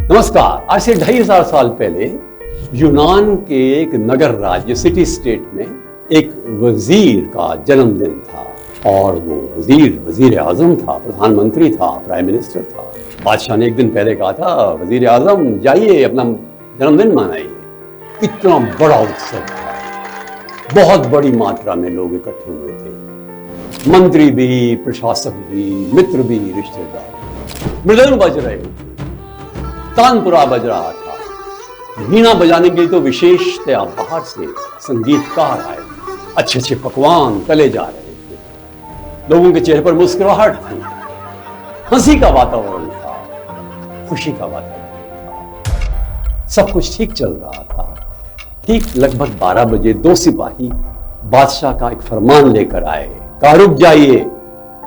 नमस्कार। आज से 2500 साल पहले यूनान के एक नगर राज्य सिटी स्टेट में एक वजीर का जन्मदिन था और वो वजीर आजम था, प्रधानमंत्री था, प्राइम मिनिस्टर था। बादशाह ने एक दिन पहले कहा था, वजीर आजम जाइए अपना जन्मदिन मनाइए। इतना बड़ा उत्सव था, बहुत बड़ी मात्रा में लोग इकट्ठे हुए थे, मंत्री भी, प्रशासक भी, मित्र भी, रिश्तेदार। मृदंग बज रहे थे, तानपुरा बज रहा था, वीणा बजाने के लिए तो विशेषतया बाहर से संगीतकार आए थे, अच्छे अच्छे पकवान तले जा रहे थे, लोगों के चेहरे पर मुस्कुराहट थी, हंसी का वातावरण था, खुशी का वातावरण था, सब कुछ ठीक चल रहा था। ठीक लगभग 12 बजे 2 सिपाही बादशाह का एक फरमान लेकर आए, कहा रुक जाइए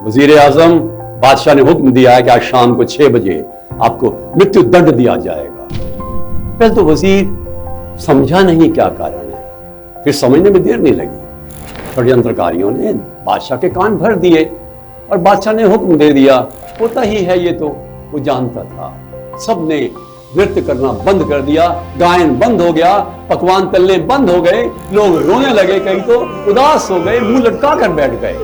वजीर आजम, बादशाह ने हुक्म दिया है कि आज शाम को 6 बजे आपको मृत्यु दंड दिया जाएगा। पहले तो वजीर समझा नहीं क्या कारण है, फिर समझने में देर नहीं लगी। षड्यंत्रकारियों ने बादशाह के कान भर दिए और बादशाह ने हुक्म दे दिया। होता ही है ये, तो वो जानता था। सबने नृत्य करना बंद कर दिया, गायन बंद हो गया, पकवान तलने बंद हो गए, लोग रोने लगे, कई तो उदास हो गए, मुंह लटका कर बैठ गए।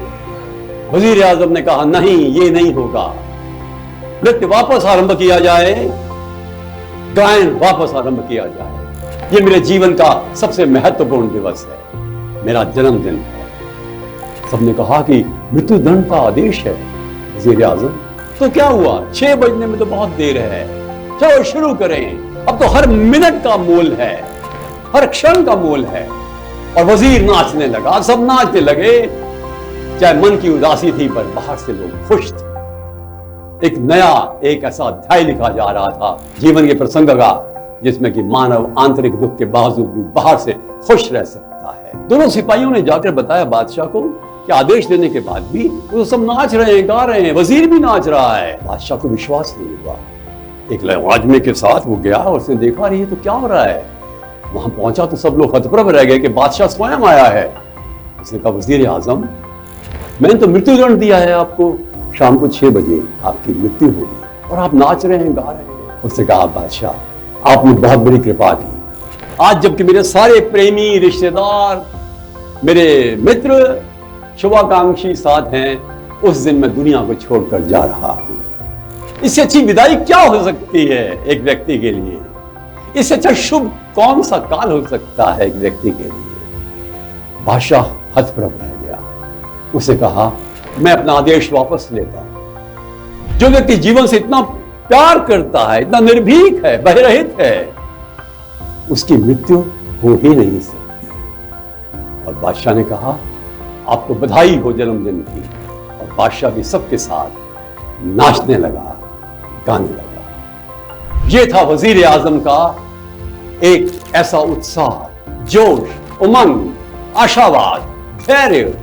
वजीर आजम ने कहा नहीं, ये नहीं होगा, नृत्य वापस आरंभ किया जाए, गायन वापस आरंभ किया जाए। ये मेरे जीवन का सबसे महत्वपूर्ण दिवस है, मेरा जन्मदिन है। सबने कहा कि मृत्यु दंड का आदेश है वजीर आजम, तो क्या हुआ, 6 बजने में तो बहुत देर है, चलो शुरू करें। अब तो हर मिनट का मोल है, हर क्षण का मोल है। और वजीर नाचने लगा, सब नाचने लगे, चाहे मन की उदासी थी पर बाहर से लोग खुश थे। एक ऐसा अध्याय लिखा जा रहा था जीवन के प्रसंग का, जिसमें कि मानव आंतरिक दुख के बावजूद भी बाहर से खुश रह सकता है। दोनों सिपाहियों ने जाकर बताया बादशाह को कि आदेश देने के बाद भी वो सब नाच रहे हैं, गा रहे हैं, वजीर भी नाच रहा है। बादशाह को विश्वास नहीं हुआ। एक लवाजमे के साथ वो गया और उसने देखा रही तो क्या हो रहा है। वहां पहुंचा तो सब लोग हतप्रभ रह गए कि बादशाह स्वयं आया है। उसने कहा वजीर आजम, मैंने तो मृत्यु दंड दिया है आपको, शाम को 6 बजे आपकी मृत्यु होगी और आप नाच रहे हैं, गा रहे हैं। उसने कहा बादशाह, आपने बहुत बड़ी कृपा की। आज जबकि मेरे सारे प्रेमी, रिश्तेदार, मेरे मित्र, शुभाकांक्षी साथ हैं, उस दिन मैं दुनिया को छोड़कर जा रहा हूं। इससे अच्छी विदाई क्या हो सकती है एक व्यक्ति के लिए? इससे अच्छा शुभ कौन सा काल हो सकता है एक व्यक्ति के लिए? बादशाह हतप्रभ रह गया। उसे कहा मैं अपना आदेश वापस लेता हूं। जो व्यक्ति जीवन से इतना प्यार करता है, इतना निर्भीक है, बहिरहित है, उसकी मृत्यु हो ही नहीं सकती। और बादशाह ने कहा आपको बधाई हो जन्मदिन की। और बादशाह भी सबके साथ नाचने लगा, गाने लगा। यह था वजीर आजम का एक ऐसा उत्साह, जोश, उमंग, आशावाद, धैर्य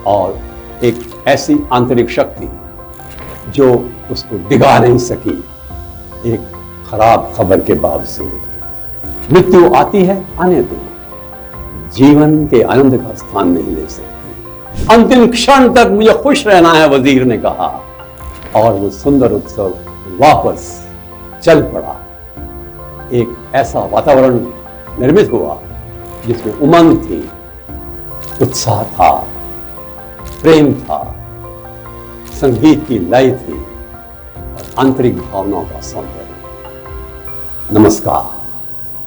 और एक ऐसी आंतरिक शक्ति जो उसको डिगा नहीं सकी एक खराब खबर के बावजूद। मृत्यु आती है, आने दो, जीवन के आनंद का स्थान नहीं ले सकती। अंतिम क्षण तक मुझे खुश रहना है, वजीर ने कहा। और वो सुंदर उत्सव वापस चल पड़ा। एक ऐसा वातावरण निर्मित हुआ जिसमें उमंग थी, उत्साह था, प्रेम था, संगीत की लय थी और आंतरिक भावनाओं का सौंदर्य। नमस्कार।